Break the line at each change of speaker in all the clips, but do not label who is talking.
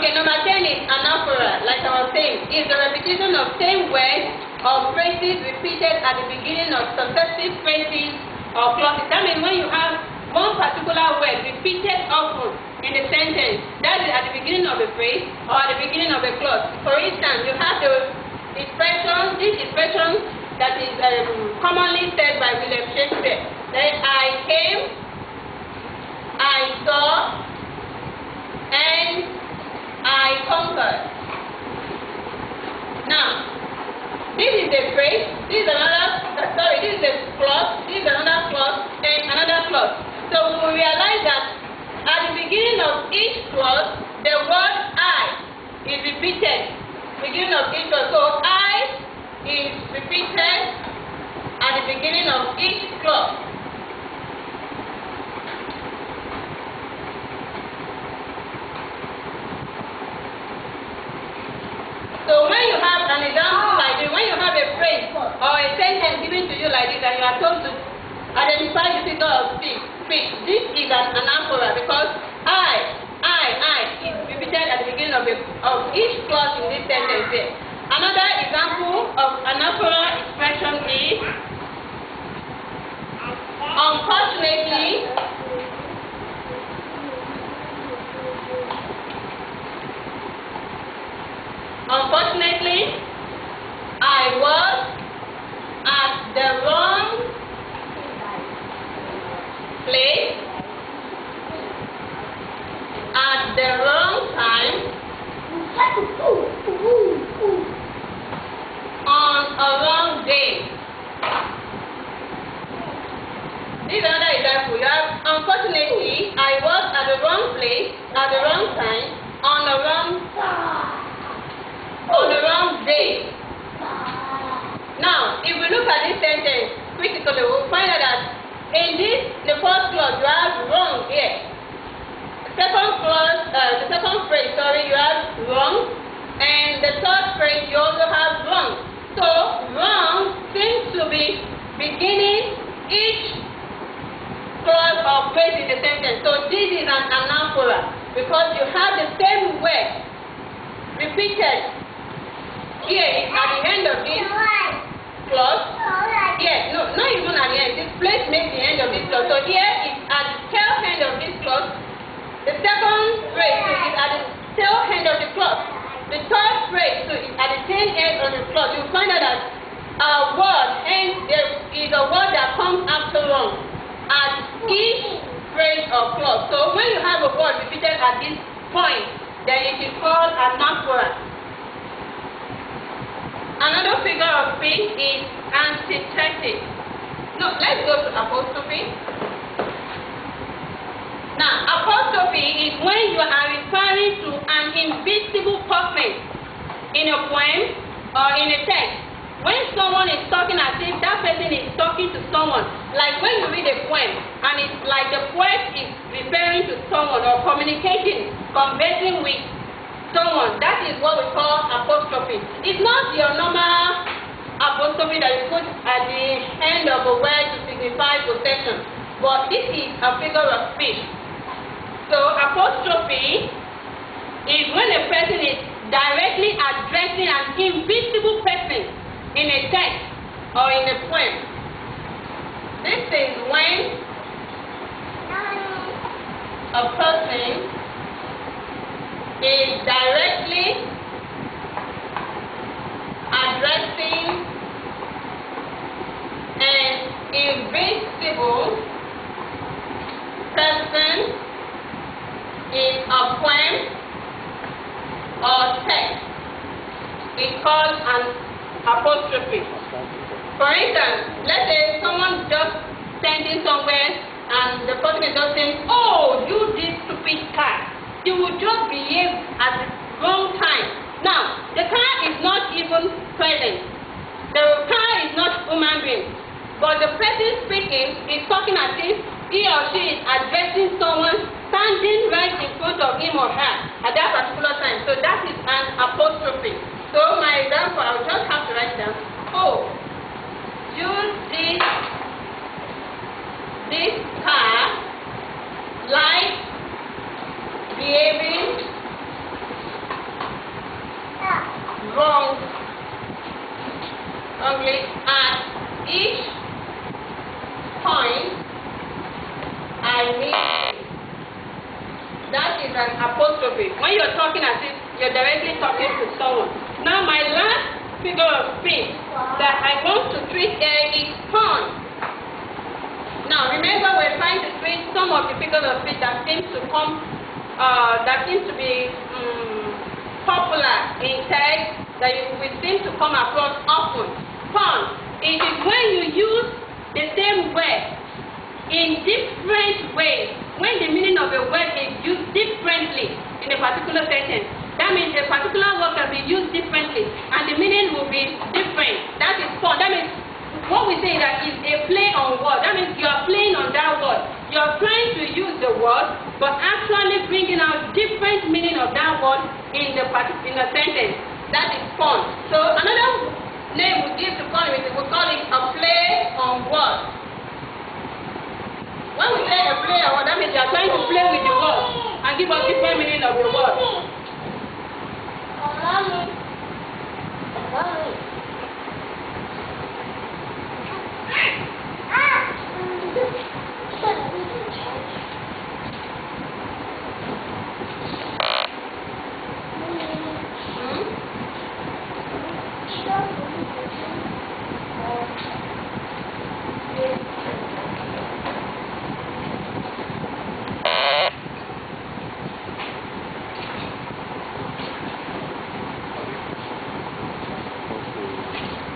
Okay, number 10 is anaphora. Like I was saying, is the repetition of same words or phrases repeated at the beginning of successive phrases or clauses. That means when you have one particular word repeated often in the sentence, that is at the beginning of a phrase or at the beginning of a clause. For instance, you have this expression that is commonly said by William Shakespeare. That I came, I saw, and I conquered. Now, this is a phrase, this is a clause, this is another clause, and another clause. So we realize that at the beginning of each clause, the word I is repeated. Beginning of each clause. So I is repeated at the beginning of each clause. So when you have an example like this, when you have a phrase or a sentence given to you like this and you are told to identify the figure of speech, this is an anaphora because I is repeated at the beginning of each clause in this sentence here. Another example of anaphora expression is unfortunately. Unfortunately, I was at the wrong place at the wrong time on a wrong day. This is another example. You have, unfortunately, I was at the wrong place at the wrong time on the wrong day. Now, if we look at this sentence critically, we'll find out that in the first clause, you have wrong here. The second phrase, you have wrong, and the third phrase, you also have wrong. So, wrong seems to be beginning each clause or phrase in the sentence. So, this is an anaphora because you have the same word repeated. Here is at the end of this clause. Yes, no, not even at the end. This place makes the end of this clause. So here is at the tail end of this clause. The second phrase is at the tail end of the clause. The third phrase is at the tail end of the clause. You find out that a word and there is a word that comes after wrong at each phrase or clause. So when you have a word repeated at this point, then it is called anaphora. Another figure of speech is antithesis. No, let's go to apostrophe. Now, apostrophe is when you are referring to an invisible person in a poem or in a text. When someone is talking as if that person is talking to someone, like when you read a poem and it's like the poet is referring to someone or communicating, conversing with someone, that is what we call apostrophe. It's not your normal apostrophe that you put at the end of a word to signify possession, but this is a figure of speech. So apostrophe is when a person is directly addressing an invisible person in a text or in a poem. This is when a person is directly addressing an invisible person in a poem or text. It's called an apostrophe. For instance, let's say someone just standing somewhere and the person is just saying, "Oh, you this stupid car. You will just behave at the wrong time." Now, the car is not even present. The car is not human being. But the person speaking is talking as if he or she is addressing someone standing right in front of him or her at that particular time. So that is an apostrophe. So my example, I'll just have to write down, "Oh, you see this car like behaving wrongly at each point I need. That is an apostrophe. When you're talking as if you're directly talking to someone. Now my last figure of speech that I want to treat here is point. Now remember, we're trying to treat some of the figures of speech that seems to be popular in text, that we seem to come across often. Point. It is when you use the same word in different ways. When the meaning of a word is used differently in a particular sentence, that means a particular word can be used differently and the meaning will be different. That is point. That means what we say that is a play on word. That means you are playing on that word. You are trying to use the word, but actually bringing out different meaning of that word in a sentence. That is point. So another name we give to point is we call it a play on word. When we say a play on word, that means you are trying to play with the word and give us different meaning of the word.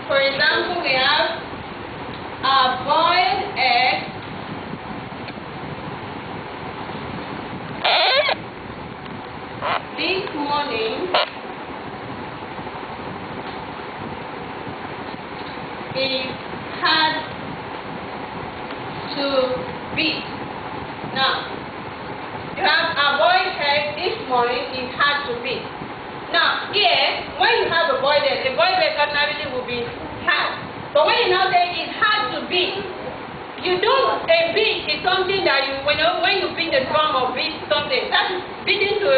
For example, we have a boiled egg this morning is had to beat. Now, you have a boiled egg this morning is had to beat. Now, here, when you have a boiled egg ordinarily will be hard. But when you now say it had to be, a beat is something that when you beat the drum or beat something, that's beating to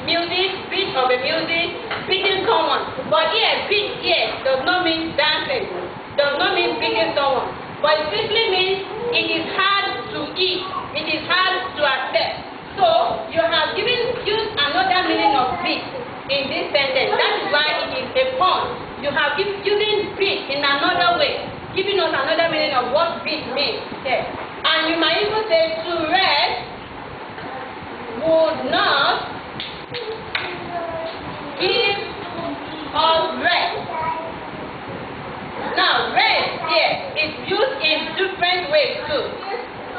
music, beat of a music, beating someone. But here, beat here does not mean dancing, does not mean beating someone. But it simply means it is hard to eat, it is hard to accept. So, you have used another meaning of beat in this sentence. That is why it is a pun. You have using beat in another way, giving us another meaning of what beat means. Yes. And you might even say to rest would not give us rest. Now rest here is used in different ways too.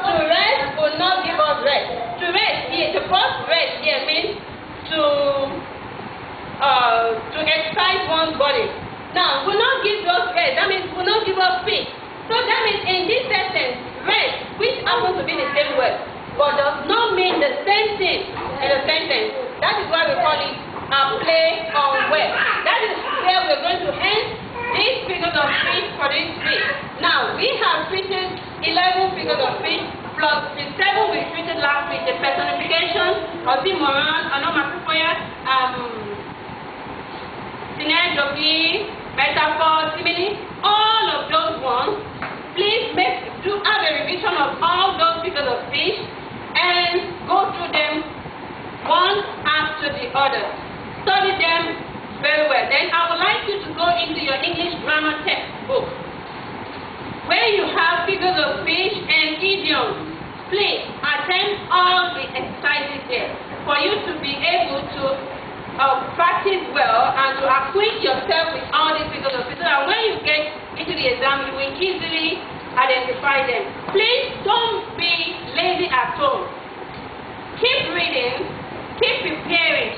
To rest would not give us rest. To rest here, the first rest here means to exercise one's body. Now, will not give us rest. That means will not give us peace. So that means in this sentence, rest, which happens to be the same word, but does not mean the same thing in the sentence. That is why we call it a play on word. That is where we're going to end these figures of speech for this week. Now, we have treated 11 figures of speech plus the 7 we treated last week, the personification, oxymoron, onomatopoeia, synergy, metaphor, simile, all of those ones. Please do have a revision of all those figures of speech and go through them one after the other. Study them very well. Then I would like you to go into your English grammar textbook where you have figures of speech and idioms. Please attempt all the exercises there for you to be able to practice well and to acquaint yourself with all these figures of speech, so that when you get into the exam, you will easily identify them. Please don't be lazy at home. Keep reading, keep preparing